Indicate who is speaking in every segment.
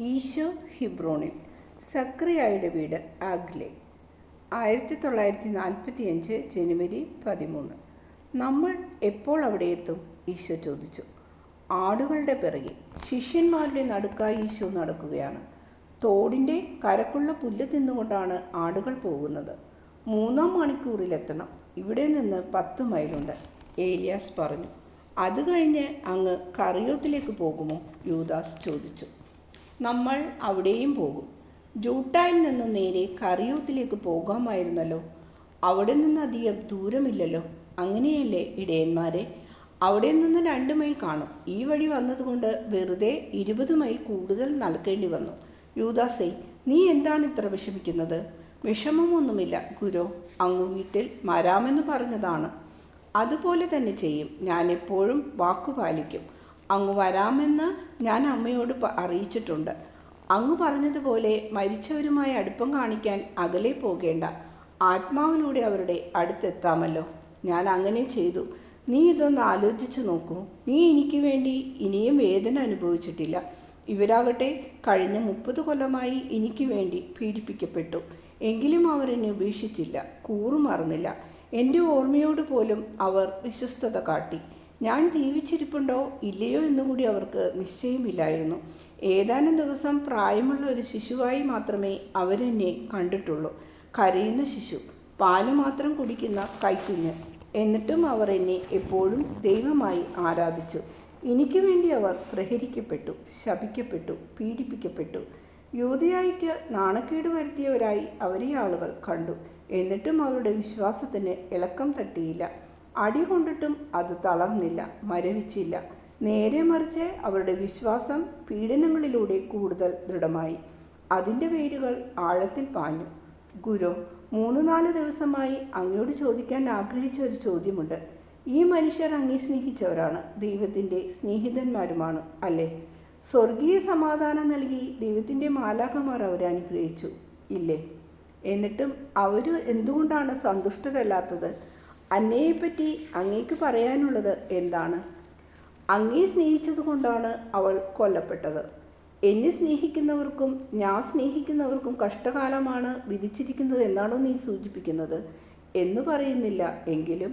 Speaker 1: ഈശോ ഹിബ്രോണിൽ. സക്രിയായുടെ വീട് ആഗ്ലെ. 1945 ജനുവരി 13. നമ്മൾ എപ്പോൾ അവിടെ എത്തും? ഈശോ ചോദിച്ചു. ആടുകളുടെ പിറകെ. ശിഷ്യന്മാരുടെ നടുക്കായി ഈശോ നടക്കുകയാണ്. തോടിൻ്റെ കരക്കുള്ള പുല്ല് തിന്നുകൊണ്ടാണ് ആടുകൾ പോകുന്നത്. 3-ാം മണിക്കൂറിലെത്തണം. ഇവിടെ നിന്ന് 10 മൈലുണ്ട്, ഏലിയാസ് പറഞ്ഞു. അത് കഴിഞ്ഞ് അങ്ങ് കറിയോത്തിലേക്ക് പോകുമോ? യൂദാസ് ചോദിച്ചു. നമ്മൾ അവിടെയും പോകും. ജൂട്ടായിൽ നിന്നും നേരെ കറിയൂത്തിലേക്ക് പോകാമായിരുന്നല്ലോ. അവിടെ നിന്ന് അധികം ദൂരമില്ലല്ലോ. അങ്ങനെയല്ലേ ഇടയന്മാരെ? അവിടെ നിന്ന് 2 മൈൽ കാണും. ഈ വഴി വന്നതുകൊണ്ട് വെറുതെ 20 മൈൽ കൂടുതൽ നടക്കേണ്ടി വന്നു. യൂദാസേ, നീ എന്താണ് ഇത്ര വിഷമിക്കുന്നത്? വിഷമമൊന്നുമില്ല ഗുരു. അങ്ങ് വീട്ടിൽ വരാമെന്ന് പറഞ്ഞതാണ്. അതുപോലെ തന്നെ ചെയ്യും. ഞാൻ എപ്പോഴും വാക്കുപാലിക്കും. അങ്ങ് വരാമെന്ന് ഞാൻ അമ്മയോട് അറിയിച്ചിട്ടുണ്ട്. അങ്ങ് പറഞ്ഞതുപോലെ മരിച്ചവരുമായി അടുപ്പം കാണിക്കാൻ അകലെ പോകേണ്ട. ആത്മാവിലൂടെ അവരുടെ അടുത്തെത്താമല്ലോ. ഞാൻ അങ്ങനെ ചെയ്തു. നീ ഇതൊന്ന് ആലോചിച്ചു നോക്കൂ. നീ എനിക്ക് വേണ്ടി ഇനിയും വേദന അനുഭവിച്ചിട്ടില്ല. ഇവരാകട്ടെ കഴിഞ്ഞ 30 കൊല്ലമായി എനിക്ക് വേണ്ടി പീഡിപ്പിക്കപ്പെട്ടു. എങ്കിലും അവർ എന്നെ ഉപേക്ഷിച്ചില്ല, കൂറുമറന്നില്ല. എൻ്റെ ഓർമ്മയോട് പോലും അവർ വിശ്വസ്തത കാട്ടി. ഞാൻ ജീവിച്ചിരിപ്പുണ്ടോ ഇല്ലയോ എന്നുകൂടി അവർക്ക് നിശ്ചയമില്ലായിരുന്നു. ഏതാനും ദിവസം പ്രായമുള്ള ഒരു ശിശുവായി മാത്രമേ അവരെന്നെ കണ്ടിട്ടുള്ളൂ. കരയുന്ന ശിശു, പാല് മാത്രം കുടിക്കുന്ന കൈക്കുഞ്ഞ്. എന്നിട്ടും അവർ എന്നെ എപ്പോഴും ദൈവമായി ആരാധിച്ചു. എനിക്ക് വേണ്ടി അവർ പ്രഹരിക്കപ്പെട്ടു, ശപിക്കപ്പെട്ടു, പീഡിപ്പിക്കപ്പെട്ടു. യൂദയായിക്ക് നാണക്കേട് വരുത്തിയവരായി അവരെ ആളുകൾ കണ്ടു. എന്നിട്ടും അവരുടെ വിശ്വാസത്തിന് ഇളക്കം തട്ടിയില്ല. അടി കൊണ്ടിട്ടും അത് തളർന്നില്ല, മരവിച്ചില്ല. നേരെ മറിച്ച് അവരുടെ വിശ്വാസം പീഡനങ്ങളിലൂടെ കൂടുതൽ ദൃഢമായി. അതിൻ്റെ വേരുകൾ ആഴത്തിൽ പാഞ്ഞു. ഗുരു, 3-4 ദിവസമായി അങ്ങയോട് ചോദിക്കാൻ ആഗ്രഹിച്ച ഒരു ചോദ്യമുണ്ട്. ഈ മനുഷ്യർ അങ്ങേ സ്നേഹിച്ചവരാണ്, ദൈവത്തിൻ്റെ സ്നേഹിതന്മാരുമാണ്, അല്ലേ? സ്വർഗീയ സമാധാനം നൽകി ദൈവത്തിൻ്റെ മാലാഖമാർ അവരെ അനുഗ്രഹിച്ചു, ഇല്ലേ? എന്നിട്ടും അവർ എന്തുകൊണ്ടാണ് സന്തുഷ്ടരല്ലാത്തത്? അന്നയെപ്പറ്റി അങ്ങേക്ക് പറയാനുള്ളത് എന്താണ്? അങ്ങേ സ്നേഹിച്ചതുകൊണ്ടാണ് അവൾ കൊല്ലപ്പെട്ടത്. എന്നെ സ്നേഹിക്കുന്നവർക്കും ഞാൻ സ്നേഹിക്കുന്നവർക്കും കഷ്ടകാലമാണ് വിധിച്ചിരിക്കുന്നത് എന്നാണോ നീ സൂചിപ്പിക്കുന്നത്? എന്ന് പറയുന്നില്ല, എങ്കിലും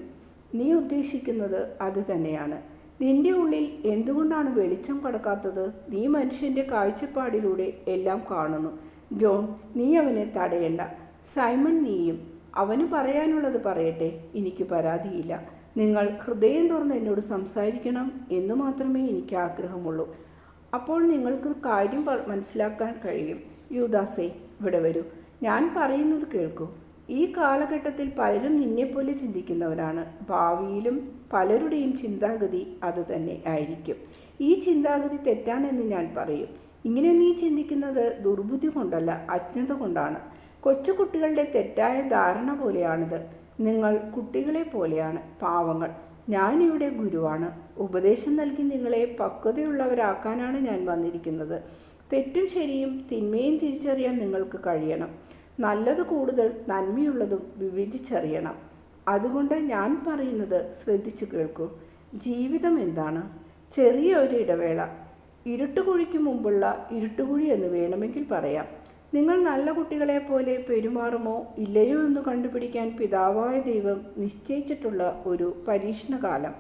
Speaker 1: നീ ഉദ്ദേശിക്കുന്നത് അത് തന്നെയാണ്. നിന്റെ ഉള്ളിൽ എന്തുകൊണ്ടാണ് വെളിച്ചം കടക്കാത്തത്? നീ മനുഷ്യൻ്റെ കാഴ്ചപ്പാടിലൂടെ എല്ലാം കാണുന്നു. ജോൺ, നീ അവനെ തടയണ്ട. സൈമൺ, നീയും. അവന് പറയാനുള്ളത് പറയട്ടെ. എനിക്ക് പരാതിയില്ല. നിങ്ങൾ ഹൃദയം തുറന്ന് എന്നോട് സംസാരിക്കണം എന്ന് മാത്രമേ എനിക്ക് ആഗ്രഹമുള്ളൂ. അപ്പോൾ നിങ്ങൾക്ക് കാര്യം മനസ്സിലാക്കാൻ കഴിയും. യൂദാസേ, ഇവിടെ വരൂ. ഞാൻ പറയുന്നത് കേൾക്കൂ. ഈ കാലഘട്ടത്തിൽ പലരും നിന്നെപ്പോലെ ചിന്തിക്കുന്നവരാണ്. ഭാവിയിലും പലരുടെയും ചിന്താഗതി അതുതന്നെ ആയിരിക്കും. ഈ ചിന്താഗതി തെറ്റാണെന്ന് ഞാൻ പറയും. ഇങ്ങനെ നീ ചിന്തിക്കുന്നത് ദുർബുദ്ധി കൊണ്ടല്ല, അജ്ഞത കൊണ്ടാണ്. കൊച്ചുകുട്ടികളുടെ തെറ്റായ ധാരണ പോലെയാണിത്. നിങ്ങൾ കുട്ടികളെ പോലെയാണ്, പാവങ്ങൾ. ഞാനിവിടെ ഗുരുവാണ്. ഉപദേശം നൽകി നിങ്ങളെ പക്വതയുള്ളവരാക്കാനാണ് ഞാൻ വന്നിരിക്കുന്നത്. തെറ്റും ശരിയും തിന്മയും തിരിച്ചറിയാൻ നിങ്ങൾക്ക് കഴിയണം. നല്ലത് കൂടുതൽ, നന്മയുള്ളതും വിവേചിച്ചറിയണം. അതുകൊണ്ട് ഞാൻ പറയുന്നത് ശ്രദ്ധിച്ചു കേൾക്കൂ. ജീവിതം എന്താണ്? ചെറിയ ഒരു ഇടവേള. ഇരുട്ടുകുഴിക്ക് മുമ്പുള്ള ഇരുട്ടുകുഴി എന്ന് വേണമെങ്കിൽ പറയാം. നിങ്ങൾ നല്ല കുട്ടികളെ പോലെ പെരുമാറുമോ ഇല്ലയോ എന്ന് കണ്ടുപിടിക്കാൻ പിതാവായ ദൈവം നിശ്ചയിച്ചിട്ടുള്ള ഒരു പരീക്ഷണകാലം.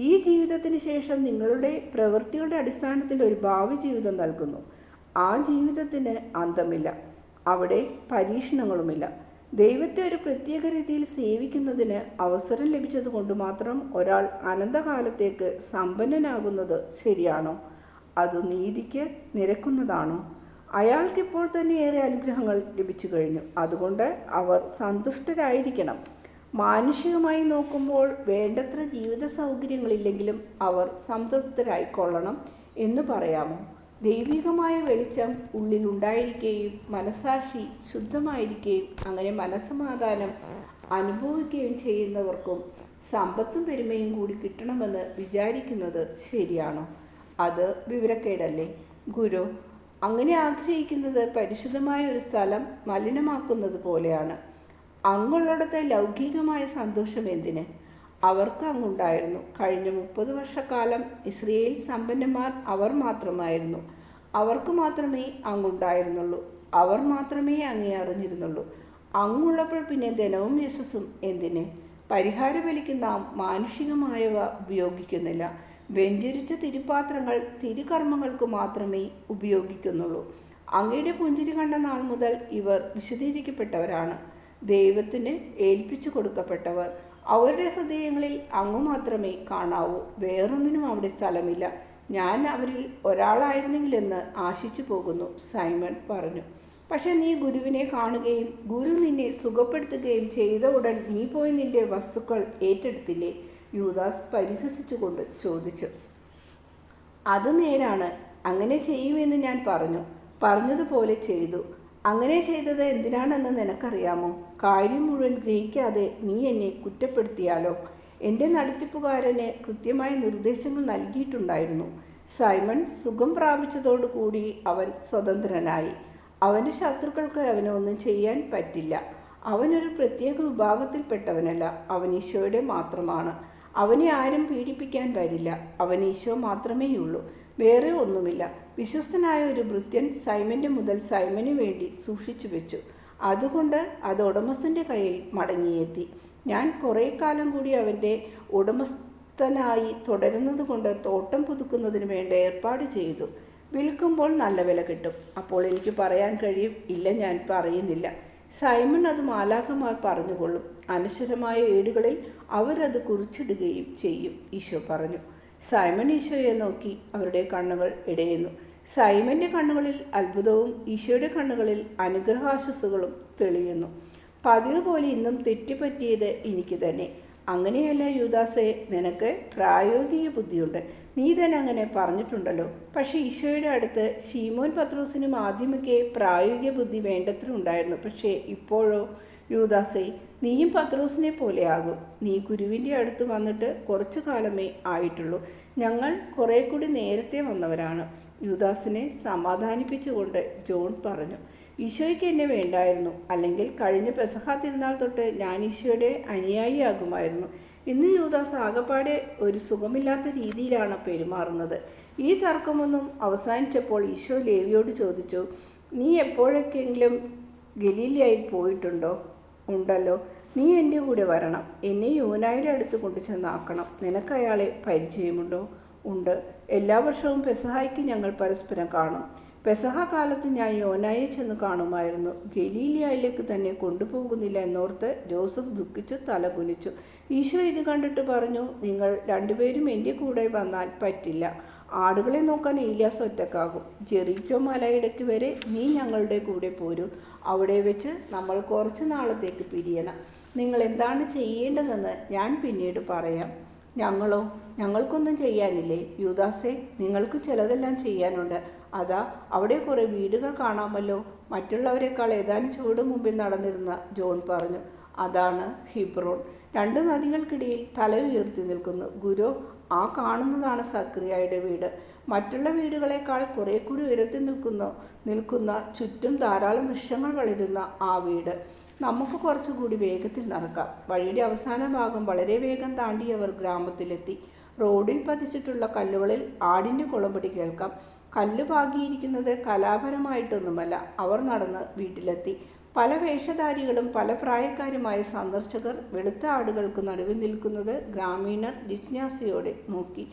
Speaker 1: ഈ ജീവിതത്തിന് ശേഷം നിങ്ങളുടെ പ്രവൃത്തികളുടെ അടിസ്ഥാനത്തിൽ ഒരു ഭാവി ജീവിതം നൽകുന്നു. ആ ജീവിതത്തിന് അന്തമില്ല. അവിടെ പരീക്ഷണങ്ങളുമില്ല. ദൈവത്തെ ഒരു പ്രത്യേക രീതിയിൽ സേവിക്കുന്നതിന് അവസരം ലഭിച്ചതുകൊണ്ട് മാത്രം ഒരാൾ അനന്തകാലത്തേക്ക് സമ്പന്നനാകുന്നത് ശരിയാണോ? അത് നീതിക്ക് നിരക്കുന്നതാണോ? അയാൾക്കിപ്പോൾ തന്നെ ഏറെ അനുഗ്രഹങ്ങൾ ലഭിച്ചു കഴിഞ്ഞു. അതുകൊണ്ട് അവർ സന്തുഷ്ടരായിരിക്കണം. മാനുഷികമായി നോക്കുമ്പോൾ വേണ്ടത്ര ജീവിത സൗകര്യങ്ങളില്ലെങ്കിലും അവർ സംതൃപ്തരായിക്കൊള്ളണം എന്ന് പറയാമോ? ദൈവികമായ വെളിച്ചം ഉള്ളിലുണ്ടായിരിക്കുകയും മനസാക്ഷി ശുദ്ധമായിരിക്കുകയും അങ്ങനെ മനസ്സമാധാനം അനുഭവിക്കുകയും ചെയ്യുന്നവർക്കും സമ്പത്തും പെരുമയും കൂടി കിട്ടണമെന്ന് വിചാരിക്കുന്നത് ശരിയാണോ? അത് വിവരക്കേടല്ലേ ഗുരു? അങ്ങനെ ആഗ്രഹിക്കുന്നത് പരിശുദ്ധമായ ഒരു സ്ഥലം മലിനമാക്കുന്നത് പോലെയാണ്. അങ്ങുള്ളിടത്തെ ലൗകികമായ സന്തോഷം എന്തിന്? അവർക്ക് അങ്ങുണ്ടായിരുന്നു. കഴിഞ്ഞ 30 വർഷക്കാലം ഇസ്രയേൽ സമ്പന്നന്മാർ അവർ മാത്രമായിരുന്നു. അവർക്ക് മാത്രമേ അങ്ങുണ്ടായിരുന്നുള്ളൂ. അവർ മാത്രമേ അങ്ങേ അറിഞ്ഞിരുന്നുള്ളൂ. അങ്ങുള്ളപ്പോൾ പിന്നെ ധനവും യശസ്സും എന്തിന്? പരിഹാരബലിക്ക് നാം മാനുഷികമായവ ഉപയോഗിക്കുന്നില്ല. വെഞ്ചരിച്ച തിരുപാത്രങ്ങൾ തിരുകർമ്മങ്ങൾക്ക് മാത്രമേ ഉപയോഗിക്കുന്നുള്ളൂ. അങ്ങയുടെ പുഞ്ചിരി കണ്ട നാൾ മുതൽ ഇവർ വിശദീകരിക്കപ്പെട്ടവരാണ്, ദൈവത്തിന് ഏൽപ്പിച്ചു കൊടുക്കപ്പെട്ടവർ. അവരുടെ ഹൃദയങ്ങളിൽ അങ്ങ് മാത്രമേ കാണാവൂ. വേറൊന്നിനും അവിടെ സ്ഥലമില്ല. ഞാൻ അവരിൽ ഒരാളായിരുന്നെങ്കിലെന്ന് ആശിച്ചു പോകുന്നു, സൈമൺ പറഞ്ഞു. പക്ഷെ നീ ഗുരുവിനെ കാണുകയും ഗുരു നിന്നെ സുഖപ്പെടുത്തുകയും ചെയ്ത ഉടൻ നീ പോയി നിന്റെ വസ്തുക്കൾ ഏറ്റെടുത്തില്ലേ? യൂദാസ് പരിഹസിച്ചുകൊണ്ട് ചോദിച്ചു. അത് നേരാണ്. അങ്ങനെ ചെയ്യുമെന്ന് ഞാൻ പറഞ്ഞതുപോലെ ചെയ്തു. അങ്ങനെ ചെയ്തത് എന്തിനാണെന്ന് നിനക്കറിയാമോ? കാര്യം മുഴുവൻ ഗ്രഹിക്കാതെ നീ എന്നെ കുറ്റപ്പെടുത്തിയാലോ? എൻ്റെ നടത്തിപ്പുകാരന് കൃത്യമായ നിർദ്ദേശങ്ങൾ നൽകിയിട്ടുണ്ടായിരുന്നു. സൈമൺ സുഖം പ്രാപിച്ചതോടുകൂടി അവൻ സ്വതന്ത്രനായി. അവൻ്റെ ശത്രുക്കൾക്ക് അവനെ ഒന്നും ചെയ്യാൻ പറ്റില്ല. അവനൊരു പ്രത്യേക വിഭാഗത്തിൽപ്പെട്ടവനല്ല. അവൻ ഈശോയുടെ മാത്രമാണ്. അവനെ ആരും പീഡിപ്പിക്കാൻ വരില്ല. അവൻ ഈശോ മാത്രമേയുള്ളൂ, വേറെ ഒന്നുമില്ല. വിശ്വസ്തനായ ഒരു ഭൃത്യൻ സൈമൻ്റെ മുതൽ സൈമന് വേണ്ടി സൂക്ഷിച്ചു വെച്ചു. അതുകൊണ്ട് അത് ഉടമസ്ഥൻ്റെ കയ്യിൽ മടങ്ങിയെത്തി. ഞാൻ കുറേ കാലം കൂടി അവൻ്റെ ഉടമസ്ഥനായി തുടരുന്നത് കൊണ്ട് തോട്ടം പുതുക്കുന്നതിന് വേണ്ട ഏർപ്പാട് ചെയ്തു. വിൽക്കുമ്പോൾ നല്ല വില കിട്ടും. അപ്പോൾ എനിക്ക് പറയാൻ കഴിയും, ഇല്ല, ഞാൻ പറയുന്നില്ല. സൈമൺ അത് മാലാഖമാർ പറഞ്ഞുകൊള്ളും. അനശ്വരമായ ഏടുകളിൽ അവരത് കുറിച്ചിടുകയും ചെയ്യും, ഈശോ പറഞ്ഞു. സൈമൺ ഈശോയെ നോക്കി. അവരുടെ കണ്ണുകൾ ഇടയുന്നു. സൈമൻ്റെ കണ്ണുകളിൽ അത്ഭുതവും ഈശോയുടെ കണ്ണുകളിൽ അനുഗ്രഹാശസ്സുകളും തെളിയുന്നു. പതിവ് പോലെ ഇന്നും തെറ്റുപറ്റിയത് എനിക്ക് തന്നെ. അങ്ങനെയല്ല യൂദാസേ, നിനക്ക് പ്രായോഗിക ബുദ്ധിയുണ്ട്. നീ തന്നെ അങ്ങനെ പറഞ്ഞിട്ടുണ്ടല്ലോ. പക്ഷേ ഈശോയുടെ അടുത്ത് ശീമോൻ പത്രോസിനും ആദ്യമൊക്കെ പ്രായോഗിക ബുദ്ധി വേണ്ടത്ര ഉണ്ടായിരുന്നു. പക്ഷേ ഇപ്പോഴോ? യൂദാസേ, നീയും പത്രോസിനെ പോലെയാകും. നീ ഗുരുവിൻ്റെ അടുത്ത് വന്നിട്ട് കുറച്ചു കാലമേ ആയിട്ടുള്ളൂ. ഞങ്ങൾ കുറെ കൂടി നേരത്തെ വന്നവരാണ്. യൂദാസിനെ സമാധാനിപ്പിച്ചുകൊണ്ട് ജോൺ പറഞ്ഞു. ഈശോയ്ക്ക് എന്നെ വേണ്ടായിരുന്നു. അല്ലെങ്കിൽ കഴിഞ്ഞ പെസഹ തിരുനാൾ തൊട്ട് ഞാൻ ഈശോയുടെ അനുയായിയാകുമായിരുന്നു. ഇന്ന് യൂദാസ് ആകപ്പാടെ ഒരു സുഖമില്ലാത്ത രീതിയിലാണ് പെരുമാറുന്നത്. ഈ തർക്കമൊന്നും അവസാനിച്ചപ്പോൾ ഈശോ ലേവിയോട് ചോദിച്ചു, നീ എപ്പോഴൊക്കെങ്കിലും ഗലീലയിൽ പോയിട്ടുണ്ടോ? ഉണ്ടല്ലോ. നീ എൻ്റെ കൂടെ വരണം. എന്നെ യോനായുടെ അടുത്ത് കൊണ്ടുചെന്നാക്കണം. നിനക്ക് അയാളെ പരിചയമുണ്ടോ? ഉണ്ട്. എല്ലാ വർഷവും പെസഹായ്ക്ക് ഞങ്ങൾ പരസ്പരം കാണും. പെസഹ കാലത്ത് ഞാൻ യോനായെ ചെന്ന് കാണുമായിരുന്നു. ഗലീലയിലേക്ക് തന്നെ കൊണ്ടുപോകുന്നില്ല എന്നോർത്ത് ജോസഫ് ദുഃഖിച്ചു തലകുനിച്ചു. ഈശോ ഇത് കണ്ടിട്ട് പറഞ്ഞു, നിങ്ങൾ രണ്ടുപേരും എൻ്റെ കൂടെ വന്നാൽ പറ്റില്ല. ആടുകളെ നോക്കാൻ ഏലിയാസ് ഒറ്റക്കാകും. ജെറിക്കോ മലയിടയ്ക്ക് വരെ നീ ഞങ്ങളുടെ കൂടെ പോരൂ. അവിടെ വെച്ച് നമ്മൾ കുറച്ച് നാളത്തേക്ക് പിരിയണം. നിങ്ങൾ എന്താണ് ചെയ്യേണ്ടതെന്ന് ഞാൻ പിന്നീട് പറയാം. ഞങ്ങളോ? ഞങ്ങൾക്കൊന്നും ചെയ്യാനില്ലേ? യൂദാസേ, നിങ്ങൾക്ക് ചിലതെല്ലാം ചെയ്യാനുണ്ട്. അതാ അവിടെ കുറേ വീടുകൾ കാണാമല്ലോ. മറ്റുള്ളവരെക്കാൾ ഏതാനും ചുവട് മുമ്പിൽ നടന്നിരുന്ന ജോൺ പറഞ്ഞു. അതാണ് ഹിബ്രോൺ. 2 നദികൾക്കിടയിൽ തല ഉയർത്തി നിൽക്കുന്നു. ഗുരു, ആ കാണുന്നതാണ് സക്രിയയുടെ വീട്. മറ്റുള്ള വീടുകളെക്കാൾ കുറെ കൂടി ഉയരത്തിൽ നിൽക്കുന്ന ചുറ്റും ധാരാളം വൃക്ഷങ്ങൾ വളരുന്ന ആ വീട്. നമുക്ക് കുറച്ചുകൂടി വേഗത്തിൽ നടക്കാം. വഴിയുടെ അവസാന ഭാഗം വളരെ വേഗം താണ്ടിയവർ ഗ്രാമത്തിലെത്തി. റോഡിൽ പതിച്ചിട്ടുള്ള കല്ലുകളിൽ ആടിൻ്റെ കുളമ്പടി കേൾക്കാം. കല്ല് പാകിയിരിക്കുന്നത് കലാപരമായിട്ടൊന്നുമല്ല. അവർ നടന്ന് വീട്ടിലെത്തി. പല വേഷധാരികളും പല പ്രായക്കാരുമായ സന്ദർശകർ വെളുത്ത ആടുകൾക്ക് നടുവിൽ നിൽക്കുന്നത് ഗ്രാമീണർ ജിജ്ഞാസയോടെ നോക്കി.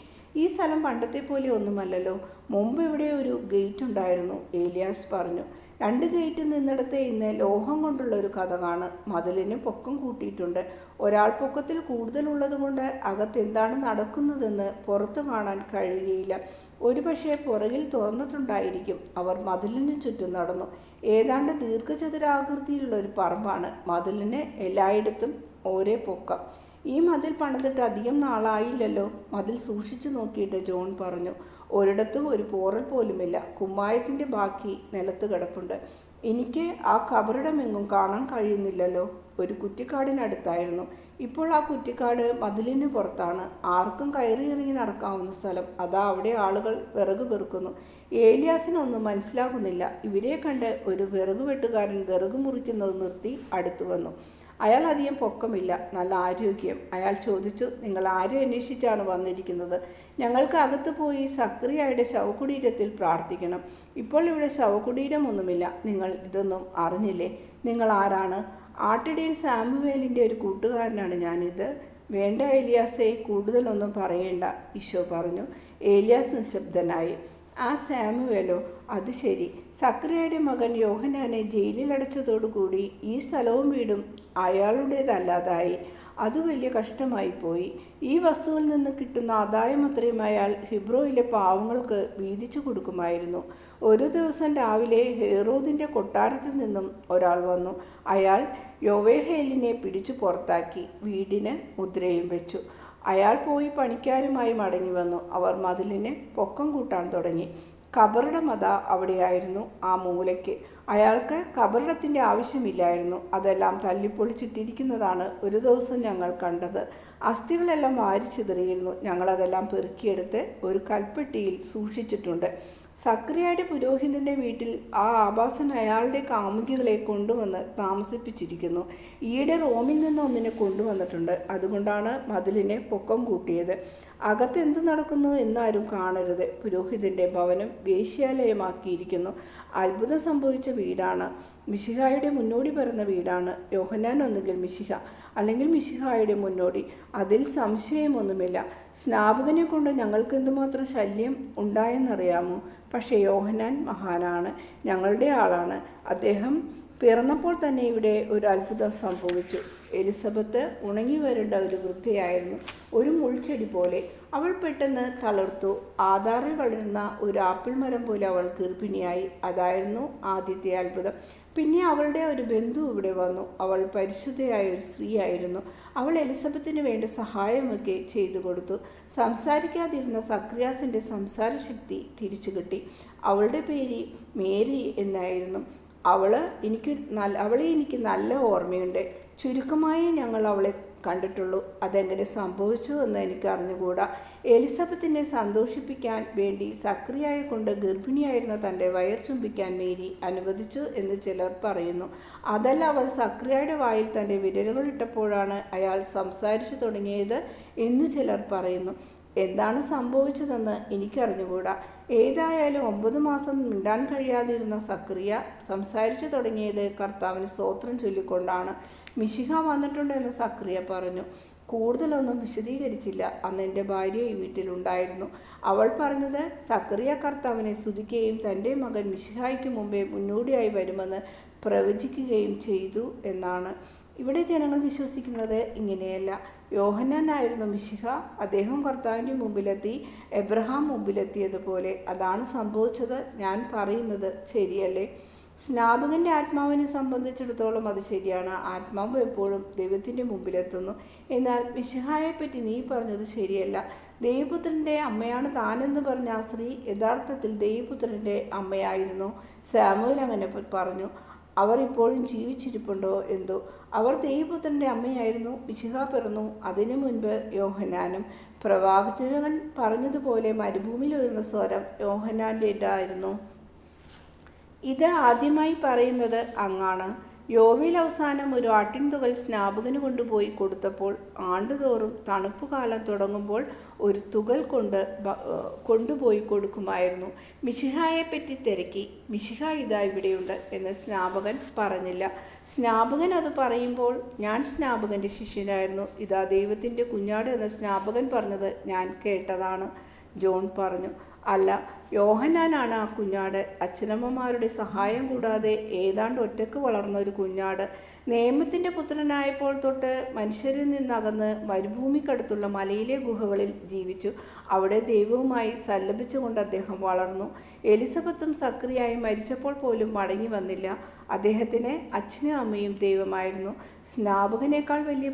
Speaker 1: ഈ സ്ഥലം പണ്ടത്തെ പോലെ ഒന്നുമല്ലല്ലോ. മുമ്പ് ഇവിടെ ഒരു ഗേറ്റ് ഉണ്ടായിരുന്നു, ഏലിയാസ് പറഞ്ഞു. 2 ഗേറ്റ് നിന്നിടത്ത് ഇന്ന് ലോഹം കൊണ്ടുള്ള ഒരു കതകാണ്. മതിലിന് പൊക്കം കൂട്ടിയിട്ടുണ്ട്. ഒരാൾ പൊക്കത്തിൽ കൂടുതലുള്ളത് കൊണ്ട് അകത്തെന്താണ് നടക്കുന്നതെന്ന് പുറത്തു കാണാൻ കഴിയുകയില്ല. ഒരുപക്ഷെ പുറകിൽ തുറന്നിട്ടുണ്ടായിരിക്കും. അവർ മതിലിന് ചുറ്റും നടന്നു. ഏതാണ്ട് ദീർഘചതുരാകൃതിയിലുള്ള ഒരു പറമ്പാണ്. മതിലിന് എല്ലായിടത്തും ഒരേ പൊക്കം. ഈ മതിൽ പണിതിട്ട് അധികം നാളായില്ലല്ലോ. മതിൽ സൂക്ഷിച്ചു നോക്കിയിട്ട് ജോൺ പറഞ്ഞു. ഒരിടത്തും ഒരു പോറൽ പോലുമില്ല. കുമ്മായത്തിൻ്റെ ബാക്കി നിലത്ത് കിടപ്പുണ്ട്. എനിക്ക് ആ കബറിടമെങ്ങും കാണാൻ കഴിയുന്നില്ലല്ലോ. ഒരു കുറ്റിക്കാടിനടുത്തായിരുന്നു. ഇപ്പോൾ ആ കുറ്റിക്കാട് മതിലിന് പുറത്താണ്. ആർക്കും കയറി ഇറങ്ങി നടക്കാവുന്ന സ്ഥലം. അതാ അവിടെ ആളുകൾ വിറക് പെറുക്കുന്നു. ഏലിയാസിനൊന്നും മനസ്സിലാകുന്നില്ല. ഇവരെ കണ്ട് ഒരു വിറക് വെട്ടുകാരൻ വിറക് മുറിക്കുന്നത് നിർത്തി അടുത്തു വന്നു. അയാൾ അധികം പൊക്കമില്ല, നല്ല ആരോഗ്യം. അയാൾ ചോദിച്ചു, നിങ്ങൾ ആരെ അന്വേഷിച്ചാണ് വന്നിരിക്കുന്നത്? ഞങ്ങൾക്ക് അകത്ത് പോയി സക്രിയയുടെ ശവകുടീരത്തിൽ പ്രാർത്ഥിക്കണം. ഇപ്പോൾ ഇവിടെ ശവകുടീരമൊന്നുമില്ല. നിങ്ങൾ ഇതൊന്നും അറിഞ്ഞില്ലേ? നിങ്ങൾ ആരാണ്? ആട്ടിടയൻ സാമുവേലിൻ്റെ ഒരു കൂട്ടുകാരനാണ് ഞാനിത്. വേണ്ട ഏലിയാസേ, കൂടുതലൊന്നും പറയേണ്ട, ഈശോ പറഞ്ഞു. ഏലിയാസ് നിശബ്ദനായി. ആ സാമുവേലോ? അത് ശരി. സക്രിയയുടെ മകൻ യോഹന്നാനെ ജയിലിലടച്ചതോടുകൂടി ഈ സ്ഥലവും വീടും അയാളുടേതല്ലാതായി. അത് വലിയ കഷ്ടമായിപ്പോയി. ഈ വസ്തുവിൽ നിന്ന് കിട്ടുന്ന ആദായം അത്രയും അയാൾ ഹിബ്രോയിലെ പാവങ്ങൾക്ക് വീതിച്ചു കൊടുക്കുമായിരുന്നു. ഒരു ദിവസം രാവിലെ ഹെറോദിൻ്റെ കൊട്ടാരത്തിൽ നിന്നും ഒരാൾ വന്നു. അയാൾ യോവേഹേലിനെ പിടിച്ചു പുറത്താക്കി. വീടിന് മുദ്രയും വെച്ചു. അയാൾ പോയി പണിക്കാരുമായി മടങ്ങി വന്നു. അവർ മതിലിന് പൊക്കം കൂട്ടാൻ തുടങ്ങി. കബറിടം അതാ അവിടെയായിരുന്നു, ആ മൂലയ്ക്ക്. അയാൾക്ക് കബറിടത്തിൻ്റെ ആവശ്യമില്ലായിരുന്നു. അതെല്ലാം തല്ലിപ്പൊളിച്ചിട്ടിരിക്കുന്നതാണ് ഒരു ദിവസം ഞങ്ങൾ കണ്ടത്. അസ്ഥികളെല്ലാം വാരിച്ചിതറിയിരുന്നു. ഞങ്ങളതെല്ലാം പെറുക്കിയെടുത്ത് ഒരു കൽപ്പെട്ടിയിൽ സൂക്ഷിച്ചിട്ടുണ്ട്. സക്രിയയുടെ പുരോഹിതൻ്റെ വീട്ടിൽ ആ ആഭാസൻ അയാളുടെ കാമുകികളെ കൊണ്ടുവന്ന് താമസിപ്പിച്ചിരിക്കുന്നു. ഈയിടെ റോമിൽ നിന്ന് ഒന്നിനെ കൊണ്ടുവന്നിട്ടുണ്ട്. അതുകൊണ്ടാണ് മതിലിനെ പൊക്കം കൂട്ടിയത്. അകത്ത് എന്തു നടക്കുന്നു എന്നാരും കാണരുത്. പുരോഹിതൻ്റെ ഭവനം വേശ്യാലയമാക്കിയിരിക്കുന്നു. അത്ഭുതം സംഭവിച്ച വീടാണ്. മിശിഹായുടെ മുന്നോടി പിറന്ന വീടാണ്. യോഹന്നാൻ ഒന്നുകിൽ മിശിഹ, അല്ലെങ്കിൽ മിശിഹായുടെ മുന്നോടി, അതിൽ സംശയമൊന്നുമില്ല. സ്നാപകനെ കൊണ്ട് ഞങ്ങൾക്ക് എന്തുമാത്രം ശല്യം ഉണ്ടായെന്നറിയാമോ? പക്ഷേ യോഹന്നാൻ മഹാനാണ്, ഞങ്ങളുടെ ആളാണ്. അദ്ദേഹം പിറന്നപ്പോൾ തന്നെ ഇവിടെ ഒരു അത്ഭുതം സംഭവിച്ചു. എലിസബത്ത് ഉണങ്ങി വരേണ്ട ഒരു വൃദ്ധയായിരുന്നു, ഒരു മുൾച്ചെടി പോലെ. അവൾ പെട്ടെന്ന് തളർത്തു. ആധാറിൽ വളരുന്ന ഒരു ആപ്പിൾ മരം പോലെ അവൾ ഗർഭിണിയായി. അതായിരുന്നു ആദ്യത്തെ അത്ഭുതം. പിന്നെ അവളുടെ ഒരു ബന്ധു ഇവിടെ വന്നു. അവൾ പരിശുദ്ധയായ ഒരു സ്ത്രീയായിരുന്നു. അവൾ എലിസബത്തിന് വേണ്ട സഹായമൊക്കെ ചെയ്തു കൊടുത്തു. സംസാരിക്കാതിരുന്ന സക്രിയാസിൻ്റെ സംസാരശക്തി തിരിച്ചു കിട്ടി. അവളുടെ പേര് മേരി എന്നായിരുന്നു. അവളെ എനിക്ക് നല്ല ഓർമ്മയുണ്ട്. ചുരുക്കമായി ഞങ്ങൾ അവളെ കണ്ടിട്ടുള്ളൂ. അതെങ്ങനെ സംഭവിച്ചു എന്ന് എനിക്ക് അറിഞ്ഞുകൂടാ. എലിസബത്തിനെ സന്തോഷിപ്പിക്കാൻ വേണ്ടി സക്രിയയെ കൊണ്ട് ഗർഭിണിയായിരുന്ന തൻ്റെ വയർ ചുംബിക്കാൻ മേരി അനുവദിച്ചു എന്ന് ചിലർ പറയുന്നു. അതല്ല, അവൾ സക്രിയയുടെ വായിൽ തൻ്റെ വിരലുകൾ ഇട്ടപ്പോഴാണ് അയാൾ സംസാരിച്ചു തുടങ്ങിയത് എന്ന് ചിലർ പറയുന്നു. എന്താണ് സംഭവിച്ചതെന്ന് എനിക്കറിഞ്ഞുകൂടാ. ഏതായാലും 9 മാസം മിണ്ടാൻ കഴിയാതിരുന്ന സക്രിയ സംസാരിച്ചു തുടങ്ങിയത് കർത്താവിന് സ്തോത്രം ചൊല്ലിക്കൊണ്ടാണ്. മിശിഹ വന്നിട്ടുണ്ടെന്ന് സക്രിയ പറഞ്ഞു. കൂടുതലൊന്നും വിശദീകരിച്ചില്ല. അന്ന് എൻ്റെ ഭാര്യ ഈ വീട്ടിലുണ്ടായിരുന്നു. അവൾ പറഞ്ഞത് സക്രിയ കർത്താവിനെ സ്തുതിക്കുകയും തൻ്റെ മകൻ മിശിഹായ്ക്ക് മുമ്പേ മുന്നോടിയായി വരുമെന്ന് പ്രവചിക്കുകയും ചെയ്തു എന്നാണ്. ഇവിടെ ജനങ്ങൾ വിശ്വസിക്കുന്നത് ഇങ്ങനെയല്ല. യോഹന്നാനായിരുന്നു മിശിഹ. അദ്ദേഹം കർത്താവിൻ്റെ മുമ്പിലെത്തി, എബ്രഹാം മുമ്പിലെത്തിയതുപോലെ. അതാണ് സംഭവിച്ചത്. ഞാൻ പറയുന്നത് ശരിയല്ലേ? സ്നാപകൻ്റെ ആത്മാവിനെ സംബന്ധിച്ചിടത്തോളം അത് ശരിയാണ്. ആത്മാവ് എപ്പോഴും ദൈവത്തിൻ്റെ മുമ്പിലെത്തുന്നു. എന്നാൽ മിശിഹായെപ്പറ്റി നീ പറഞ്ഞത് ശരിയല്ല. ദൈവപുത്രൻ്റെ അമ്മയാണ് താനെന്ന് പറഞ്ഞ ആ സ്ത്രീ യഥാർത്ഥത്തിൽ ദൈവപുത്രൻ്റെ അമ്മയായിരുന്നു. സാമുവേൽ അങ്ങനെ പറഞ്ഞു. അവർ ഇപ്പോഴും ജീവിച്ചിരിപ്പുണ്ടോ എന്തോ. അവർ ദൈവപുത്രൻ്റെ അമ്മയായിരുന്നു. മിശിഹ പിറന്നു അതിനു മുൻപ് യോഹന്നാനും. പ്രവാചകൻ പറഞ്ഞതുപോലെ മരുഭൂമിയിൽ ഉയർന്ന സ്വരം യോഹന്നാൻ്റേതായിരുന്നു. ഇത് ആദ്യമായി പറയുന്നത് അങ്ങാണ്. യോവേൽ അവസാനം ഒരു ആട്ടിൻതുകൽ സ്നാപകന് കൊണ്ടുപോയി കൊടുത്തപ്പോൾ ആണ്ടുതോറും തണുപ്പുകാലം തുടങ്ങുമ്പോൾ ഒരു തുകൽ കൊണ്ടുപോയി കൊടുക്കുമായിരുന്നു. മിശിഹായെപ്പറ്റി തിരക്കി. മിശിഹ ഇതാ ഇവിടെയുണ്ട് എന്ന് സ്നാപകൻ പറഞ്ഞില്ല. സ്നാപകൻ അത് പറയുമ്പോൾ ഞാൻ സ്നാപകൻ്റെ ശിഷ്യനായിരുന്നു. ഇതാ ദൈവത്തിൻ്റെ കുഞ്ഞാട് എന്ന് സ്നാപകൻ പറഞ്ഞത് ഞാൻ കേട്ടതാണ്. ജോൺ പറഞ്ഞു. അല്ല, യോഹന്നാനാണ് ആ കുഞ്ഞാട്. അച്ഛനമ്മമാരുടെ സഹായം കൂടാതെ ഏതാണ്ട് ഒറ്റക്ക് വളർന്ന ഒരു കുഞ്ഞാട്. നേമത്തിൻ്റെ പുത്രനായപ്പോൾ തൊട്ട് മനുഷ്യരിൽ നിന്നകന്ന് മരുഭൂമിക്കടുത്തുള്ള മലയിലെ ഗുഹകളിൽ ജീവിച്ചു. അവിടെ ദൈവവുമായി സല്ലപിച്ചുകൊണ്ട് അദ്ദേഹം വളർന്നു. എലിസബത്തും സക്രിയയും മരിച്ചപ്പോൾ പോലും മടങ്ങി വന്നില്ല. അദ്ദേഹത്തിന് അച്ഛനും അമ്മയും ദൈവമായിരുന്നു. സ്നാപകനേക്കാൾ വലിയ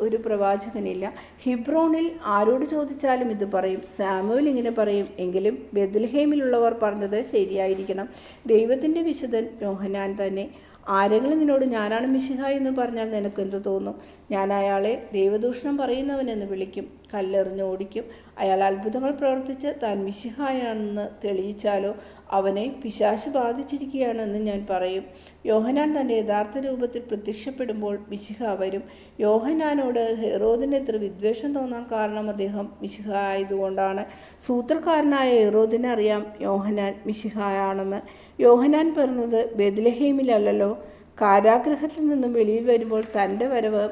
Speaker 1: ഒരു പ്രവാചകനില്ല. ഹിബ്രോണിൽ ആരോട് ചോദിച്ചാലും ഇത് പറയും. സാമുവേൽ ഇങ്ങനെ പറയും. എങ്കിലും ബെത്ലഹേമിലുള്ളവർ പറഞ്ഞത് ശരിയായിരിക്കണം. ദൈവത്തിൻ്റെ വിശുദ്ധൻ യോഹന്നാൻ തന്നെ. ആരെങ്കിലും നിന്നോട് ഞാനാണ് മിശിഹ എന്ന് പറഞ്ഞാൽ നിനക്ക് എന്ത് തോന്നും? ഞാൻ അയാളെ ദൈവദൂഷണം പറയുന്നവനെന്ന് വിളിക്കും, കല്ലെറിഞ്ഞ് ഓടിക്കും. അയാൾ അത്ഭുതങ്ങൾ പ്രവർത്തിച്ച് താൻ മിശിഹായാണെന്ന് തെളിയിച്ചാലോ അവനെ പിശാച് ബാധിച്ചിരിക്കുകയാണെന്ന് ഞാൻ പറയും. യോഹന്നാൻ തൻ്റെ യഥാർത്ഥ രൂപത്തിൽ പ്രത്യക്ഷപ്പെടുമ്പോൾ മിശിഹ വരും. യോഹന്നാനോട് ഹെറോദിന് ഇത്ര വിദ്വേഷം തോന്നാൻ കാരണം അദ്ദേഹം മിശിഹ ആയതുകൊണ്ടാണ്. സൂത്രക്കാരനായ ഹെറോദിന് അറിയാം യോഹന്നാൻ മിശിഹായാണെന്ന്. യോഹന്നാൻ പിറന്നത് ബെത്ലഹേമിലല്ലോ. കാരാഗൃഹത്തിൽ നിന്നും വെളിയിൽ വരുമ്പോൾ തൻ്റെ വരവ്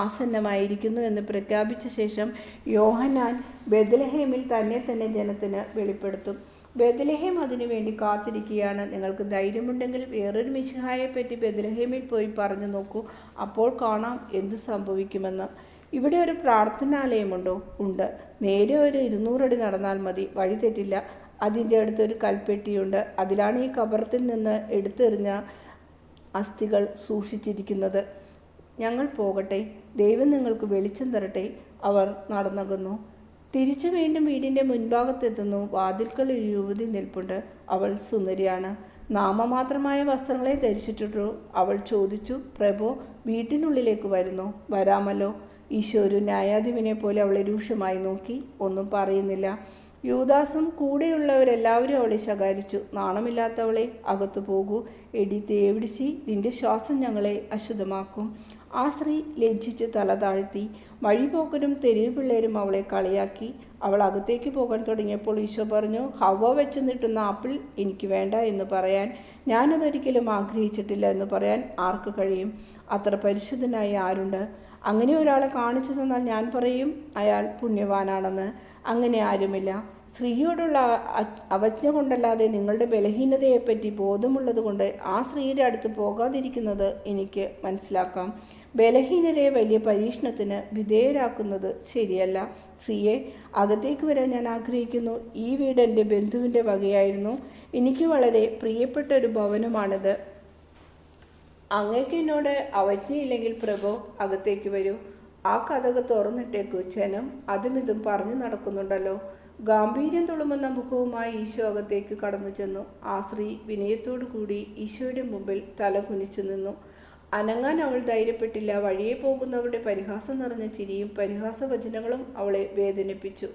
Speaker 1: ആസന്നമായിരിക്കുന്നു എന്ന് പ്രഖ്യാപിച്ച ശേഷം യോഹന്നാൻ ബെത്ലഹേമിൽ തന്നെ ജനത്തിന് വെളിപ്പെടുത്തും. ബെത്ലഹേം അതിനു വേണ്ടി കാത്തിരിക്കുകയാണ്. നിങ്ങൾക്ക് ധൈര്യമുണ്ടെങ്കിൽ വേറൊരു മിശിഹായെപ്പറ്റി ബെത്ലഹേമിൽ പോയി പറഞ്ഞു നോക്കൂ. അപ്പോൾ കാണാം എന്തു സംഭവിക്കുമെന്ന്. ഇവിടെ ഒരു പ്രാർത്ഥനാലയമുണ്ടോ? ഉണ്ട്. നേരെ ഒരു 200 അടി നടന്നാൽ മതി. വഴി തെറ്റില്ല. അതിൻ്റെ അടുത്തൊരു കൽപ്പെട്ടിയുണ്ട്. അതിലാണ് ഈ കബറത്തിൽ നിന്ന് എടുത്തെറിഞ്ഞ അസ്ഥികൾ സൂക്ഷിച്ചിരിക്കുന്നത്. ഞങ്ങൾ പോകട്ടെ. ദൈവം നിങ്ങൾക്ക് വെളിച്ചം തരട്ടെ. അവർ നടന്നകുന്നു. തിരിച്ചു വീണ്ടും വീടിൻ്റെ മുൻഭാഗത്തെത്തുന്നു. വാതിൽക്കൽ ഒരു യുവതി നിൽപ്പുണ്ട്. അവൾ സുന്ദരിയാണ്. നാമമാത്രമായ വസ്ത്രങ്ങളെ ധരിച്ചിട്ടുള്ളൂ. അവൾ ചോദിച്ചു, പ്രഭോ, വീട്ടിനുള്ളിലേക്ക് വരുന്നു? വരാമല്ലോ. ഈശോ ഒരു ന്യായാധിപനെ പോലെ അവളെ രൂക്ഷമായി നോക്കി. ഒന്നും പറയുന്നില്ല. യൂദാസും കൂടെയുള്ളവരെല്ലാവരും അവളെ ശകാരിച്ചു. നാണമില്ലാത്തവളെ, അകത്തു പോകൂ. എടി തേവിടിച്ചി, നിന്റെ ശ്വാസം ഞങ്ങളെ അശുദ്ധമാക്കും. ആ സ്ത്രീ ലജ്ജിച്ചു തല താഴ്ത്തി. വഴിപോക്കരും തെരുവ് പിള്ളേരും അവളെ കളിയാക്കി. അവൾ അകത്തേക്ക് പോകാൻ തുടങ്ങിയപ്പോൾ ഈശോ പറഞ്ഞു, ഹവ്വ വെച്ച് നീട്ടുന്ന ആപ്പിൾ എനിക്ക് വേണ്ട എന്ന് പറയാൻ, ഞാനതൊരിക്കലും ആഗ്രഹിച്ചിട്ടില്ല എന്ന് പറയാൻ ആർക്ക് കഴിയും? അത്ര പരിശുദ്ധനായി ആരുണ്ട്? അങ്ങനെ ഒരാളെ കാണിച്ചു തന്നാൽ ഞാൻ പറയും അയാൾ പുണ്യവാനാണെന്ന്. അങ്ങനെ ആരുമില്ല. സ്ത്രീയോടുള്ള അവജ്ഞ കൊണ്ടല്ലാതെ നിങ്ങളുടെ ബലഹീനതയെപ്പറ്റി ബോധമുള്ളത് കൊണ്ട് ആ സ്ത്രീയുടെ അടുത്ത് പോകാതിരിക്കുന്നത് എനിക്ക് മനസ്സിലാക്കാം. ബലഹീനരെ വലിയ പരീക്ഷണത്തിന് വിധേയരാക്കുന്നത് ശരിയല്ല. സ്ത്രീയെ, അകത്തേക്ക് വരാൻ ഞാൻ ആഗ്രഹിക്കുന്നു. ഈ വീട് എൻ്റെ ബന്ധുവിൻ്റെ വകയായിരുന്നു. എനിക്ക് വളരെ പ്രിയപ്പെട്ട ഒരു ഭവനമാണിത്. അങ്ങേക്ക് എന്നോട് അവജ്ഞയില്ലെങ്കിൽ പ്രഭോ, അകത്തേക്ക് വരൂ. ആ കതക് തുറന്നിട്ടേക്കു. ജനം അതും ഇതും പറഞ്ഞു നടക്കുന്നുണ്ടല്ലോ. ഗാംഭീര്യം തുളുമ്പുന്ന മുഖവുമായി ഈശോ അകത്തേക്ക് കടന്നു ചെന്നു. ആ സ്ത്രീ വിനയത്തോടു കൂടി ഈശോയുടെ മുമ്പിൽ തല കുനിച്ചു നിന്നു. അനങ്ങാൻ അവൾ ധൈര്യപ്പെട്ടില്ല. വഴിയെ പോകുന്നവരുടെ പരിഹാസം നിറഞ്ഞ ചിരിയും പരിഹാസവചനങ്ങളും അവളെ വേദനിപ്പിച്ചു.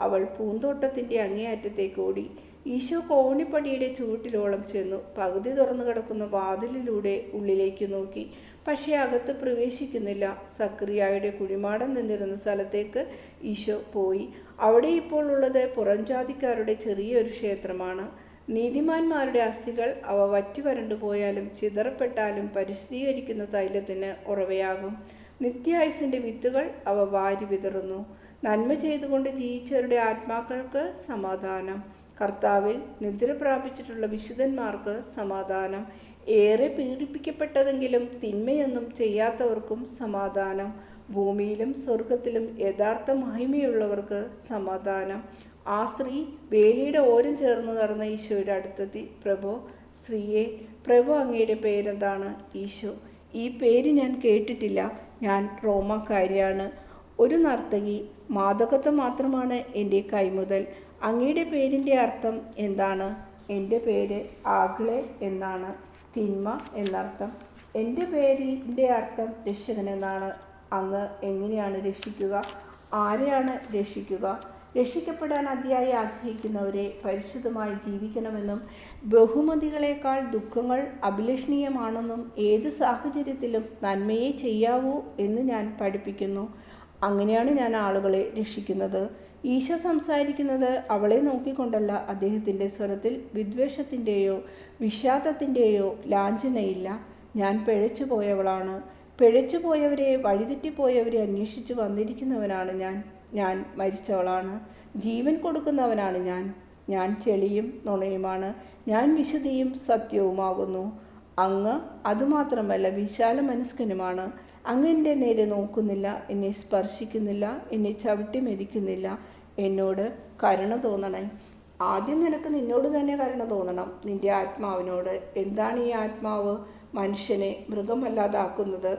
Speaker 1: അവൾ പൂന്തോട്ടത്തിൻ്റെ അങ്ങേയറ്റത്തേക്ക് ഓടി. ഈശോ കോണിപ്പടിയുടെ ചുവട്ടിലോളം ചെന്നു. പകുതി തുറന്നു കിടക്കുന്ന വാതിലിലൂടെ ഉള്ളിലേക്ക് നോക്കി. പക്ഷേ അകത്ത് പ്രവേശിക്കുന്നില്ല. സക്രിയായുടെ കുഴിമാടം നിന്നിരുന്ന സ്ഥലത്തേക്ക് ഈശോ പോയി. അവിടെ ഇപ്പോൾ ഉള്ളത് പുറംജാതിക്കാരുടെ ചെറിയൊരു ക്ഷേത്രമാണ്. നീതിമാന്മാരുടെ അസ്ഥികൾ അവ വറ്റി വരണ്ടു പോയാലും ചിതറപ്പെട്ടാലും പരിശുദ്ധീകരിക്കുന്ന തൈലത്തിന് ഉറവയാകും. നിത്യായുസിൻ്റെ വിത്തുകൾ അവ വാരി വിതറുന്നു. നന്മ ചെയ്തുകൊണ്ട് ജീവിച്ചവരുടെ ആത്മാക്കൾക്ക് സമാധാനം. കർത്താവിൽ നിദ്ര പ്രാപിച്ചിട്ടുള്ള വിശുദ്ധന്മാർക്ക് സമാധാനം. ഏറെ പീഡിപ്പിക്കപ്പെട്ടതെങ്കിലും തിന്മയൊന്നും ചെയ്യാത്തവർക്കും സമാധാനം. ഭൂമിയിലും സ്വർഗത്തിലും യഥാർത്ഥ മഹിമയുള്ളവർക്ക് സമാധാനം. ആ സ്ത്രീ വേലിയുടെ ഓരം ചേർന്ന് നടന്ന ഈശോയുടെ അടുത്തെത്തി. പ്രഭോ, സ്ത്രീയെ, പ്രഭു, അങ്ങയുടെ പേരെന്താണ്? ഈശോ, ഈ പേര് ഞാൻ കേട്ടിട്ടില്ല. ഞാൻ റോമാക്കാരിയാണ്. ഒരു നർത്തകി. മാദകത്വം മാത്രമാണ് എൻ്റെ കൈമുതൽ. അങ്ങയുടെ പേരിൻ്റെ അർത്ഥം എന്താണ്? എൻ്റെ പേര് ആഗ്ലേ എന്നാണ്. തിന്മ എന്നർത്ഥം. എൻ്റെ പേരിൻ്റെ അർത്ഥം രക്ഷകൻ എന്നാണ്. അങ്ങ് എങ്ങനെയാണ് രക്ഷിക്കുക? ആരെയാണ് രക്ഷിക്കുക? രക്ഷിക്കപ്പെടാൻ അതിയായി ആഗ്രഹിക്കുന്നവരെ പരിശുദ്ധമായി ജീവിക്കണമെന്നും ബഹുമതികളെക്കാൾ ദുഃഖങ്ങൾ അഭിലഷണീയമാണെന്നും ഏത് സാഹചര്യത്തിലും നന്മയെ ചെയ്യാവൂ എന്ന് ഞാൻ പഠിപ്പിക്കുന്നു. അങ്ങനെയാണ് ഞാൻ ആളുകളെ രക്ഷിക്കുന്നത്. ഈശോ സംസാരിക്കുന്നത് അവളെ നോക്കിക്കൊണ്ടല്ല. അദ്ദേഹത്തിൻ്റെ സ്വരത്തിൽ വിദ്വേഷത്തിൻ്റെയോ വിഷാദത്തിൻ്റെയോ ലാഞ്ചനയില്ല. ഞാൻ പിഴച്ചു പോയവളാണ്. പിഴച്ചുപോയവരെ, വഴിതെറ്റിപ്പോയവരെ അന്വേഷിച്ചു വന്നിരിക്കുന്നവനാണ് ഞാൻ മരിച്ചവളാണ്. ജീവൻ കൊടുക്കുന്നവനാണ് ഞാൻ ചെളിയും നുണയുമാണ്. ഞാൻ വിശുദ്ധിയും സത്യവുമാകുന്നു. അങ്ങ് അതുമാത്രമല്ല വിശാല മനസ്കനുമാണ്. അങ്ങ് എൻ്റെ നേരെ നോക്കുന്നില്ല, എന്നെ സ്പർശിക്കുന്നില്ല, എന്നെ ചവിട്ടി മെതിക്കുന്നില്ല. എന്നോട് കരുണ തോന്നണേ. ആദ്യം നിനക്ക് നിന്നോട് തന്നെ കരുണ തോന്നണം, നിൻ്റെ ആത്മാവിനോട്. എന്താണ് ഈ ആത്മാവ്? മനുഷ്യനെ മൃഗമല്ലാതാക്കുന്നത്,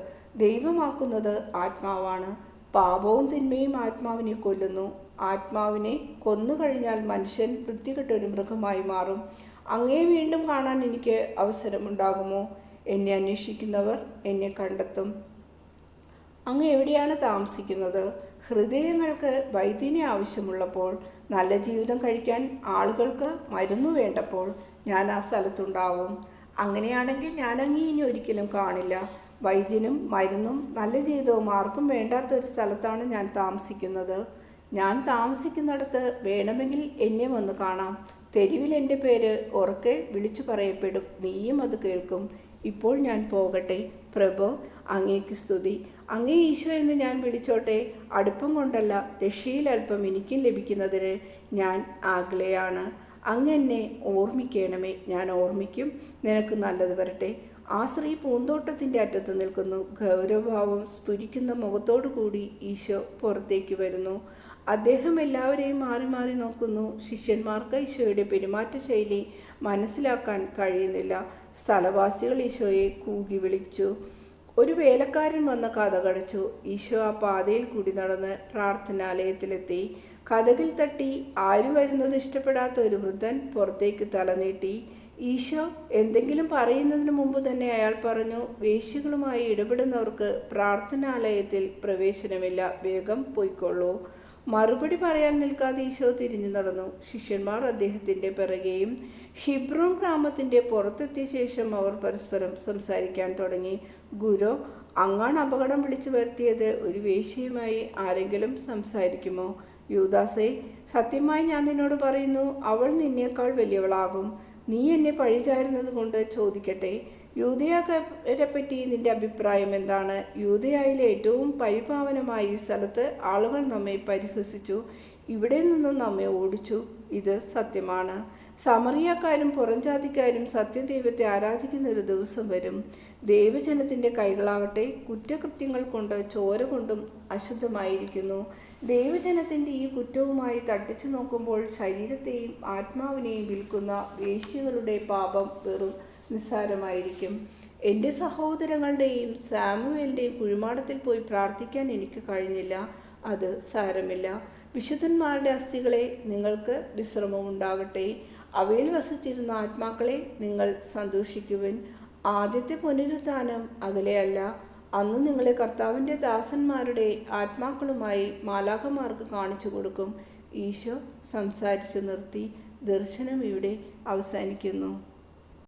Speaker 1: ദൈവമാക്കുന്നത് ആത്മാവാണ്. പാപവും തിന്മയും ആത്മാവിനെ കൊല്ലുന്നു. ആത്മാവിനെ കൊന്നുകഴിഞ്ഞാൽ മനുഷ്യൻ വൃത്തികെട്ടൊരു മൃഗമായി മാറും. അങ്ങയെ വീണ്ടും കാണാൻ എനിക്ക് അവസരമുണ്ടാകുമോ? എന്നെ അന്വേഷിക്കുന്നവർ എന്നെ കണ്ടെത്തും. അങ്ങ് എവിടെയാണ് താമസിക്കുന്നത്? ഹൃദയങ്ങൾക്ക് വൈദ്യനെ ആവശ്യമുള്ളപ്പോൾ, നല്ല ജീവിതം കഴിക്കാൻ ആളുകൾക്ക് മരുന്നു വേണ്ടപ്പോൾ ഞാൻ ആ സ്ഥലത്തുണ്ടാവും. അങ്ങനെയാണെങ്കിൽ ഞാൻ അങ്ങേ ഇനി ഒരിക്കലും കാണില്ല. വൈദ്യനും മരുന്നും നല്ല ജീവിതവും ആർക്കും വേണ്ടാത്തൊരു സ്ഥലത്താണ് ഞാൻ താമസിക്കുന്നത്. ഞാൻ താമസിക്കുന്നിടത്ത് വേണമെങ്കിൽ എന്നെ വന്ന് കാണാം. തെരുവിൽ എൻ്റെ പേര് ഉറക്കെ വിളിച്ചു പറയപ്പെടും. നീയും അത് കേൾക്കും. ഇപ്പോൾ ഞാൻ പോകട്ടെ. പ്രഭോ, അങ്ങേക്ക് സ്തുതി. അങ്ങേ ഈശോ എന്ന് ഞാൻ വിളിച്ചോട്ടെ. അടുപ്പം കൊണ്ടല്ല, രക്ഷയിൽ അല്പം എനിക്കും ലഭിക്കുന്നതിന് ഞാൻ ആഗ്ലയാണ്. അങ്ങ് എന്നെ ഓർമ്മിക്കണമേ. ഞാൻ ഓർമ്മിക്കും. നിനക്ക് നല്ലത് വരട്ടെ. ആ സ്ത്രീ പൂന്തോട്ടത്തിൻ്റെ അറ്റത്ത് നിൽക്കുന്നു. ഗൗരവഭാവം സ്ഫുരിക്കുന്ന മുഖത്തോടു കൂടി ഈശോ പുറത്തേക്ക് വരുന്നു. അദ്ദേഹം എല്ലാവരെയും മാറി മാറി നോക്കുന്നു. ശിഷ്യന്മാർക്ക് ഈശോയുടെ പെരുമാറ്റ ശൈലി മനസ്സിലാക്കാൻ കഴിയുന്നില്ല. സ്ഥലവാസികൾ ഈശോയെ കൂകി വിളിച്ചു. ഒരു വേലക്കാരൻ വന്ന് കതകടച്ചു. ഈശോ ആ പാതയിൽ കൂടി നടന്ന് പ്രാർത്ഥനാലയത്തിലെത്തി. കതകിൽ തട്ടി. ആരും വരുന്നത് ഇഷ്ടപ്പെടാത്ത ഒരു വൃദ്ധൻ പുറത്തേക്ക് തലനീട്ടി. ഈശോ എന്തെങ്കിലും പറയുന്നതിന് മുമ്പ് തന്നെ അയാൾ പറഞ്ഞു, വേശ്യകളുമായി ഇടപെടുന്നവർക്ക് പ്രാർത്ഥനാലയത്തിൽ പ്രവേശനമില്ല. വേഗം പൊയ്ക്കൊള്ളൂ. മറുപടി പറയാൻ നിൽക്കാതെ ഈശോ തിരിഞ്ഞു നടന്നു. ശിഷ്യന്മാർ അദ്ദേഹത്തിൻ്റെ പിറകെയും. ഹിബ്രോൻ ഗ്രാമത്തിൻ്റെ പുറത്തെത്തിയ ശേഷം അവർ പരസ്പരം സംസാരിക്കാൻ തുടങ്ങി. ഗുരു, അങ്ങാണ് അപകടം വിളിച്ചു വരുത്തിയത്. ഒരു വേശ്യയുമായി ആരെങ്കിലും സംസാരിക്കുമോ? യൂദാസേ, സത്യമായി ഞാൻ നിന്നോട് പറയുന്നു, അവൾ നിന്നേക്കാൾ വലിയവളാകും. നീ എന്നെ പഴിചാരുന്നത് കൊണ്ട് ചോദിക്കട്ടെ, യൂദയാക്കാരെപ്പറ്റി നിന്റെ അഭിപ്രായം എന്താണ്? യൂദയായിലെ ഏറ്റവും പരിപാവനമായ ഈ സ്ഥലത്ത് ആളുകൾ നമ്മെ പരിഹസിച്ചു. ഇവിടെ നിന്നും നമ്മെ ഓടിച്ചു. ഇത് സത്യമാണ്. സമറിയാക്കാരും പുറംജാതിക്കാരും സത്യദൈവത്തെ ആരാധിക്കുന്ന ഒരു ദിവസം വരും. ദൈവജനത്തിൻ്റെ കൈകളാവട്ടെ കുറ്റകൃത്യങ്ങൾ കൊണ്ട് ചോര കൊണ്ടും അശുദ്ധമായിരിക്കുന്നു. ദൈവജനത്തിൻ്റെ ഈ കുറ്റവുമായി തട്ടിച്ചു നോക്കുമ്പോൾ ശരീരത്തെയും ആത്മാവിനെയും വിൽക്കുന്ന വേശ്യകളുടെ പാപം വെറും നിസ്സാരമായിരിക്കും. എൻ്റെ സഹോദരങ്ങളുടെയും സാമുവേലിൻ്റെയും കുഴിമാടത്തിൽ പോയി പ്രാർത്ഥിക്കാൻ എനിക്ക് കഴിഞ്ഞില്ല. അത് സാരമില്ല. വിശുദ്ധന്മാരുടെ അസ്ഥികളെ, നിങ്ങൾക്ക് വിശ്രമമുണ്ടാകട്ടെ. അവയിൽ വസിച്ചിരുന്ന ആത്മാക്കളെ, നിങ്ങൾ സന്തോഷിക്കുവിൻ. ആദ്യത്തെ പുനരുത്ഥാനം അകലെയല്ല. അന്ന് നിങ്ങളെ കർത്താവിൻ്റെ ദാസന്മാരുടെ ആത്മാക്കളുമായി മാലാഖമാർക്ക് കാണിച്ചു കൊടുക്കും. ഈശോ സംസാരിച്ചു നിർത്തി. ദർശനം ഇവിടെ അവസാനിക്കുന്നു.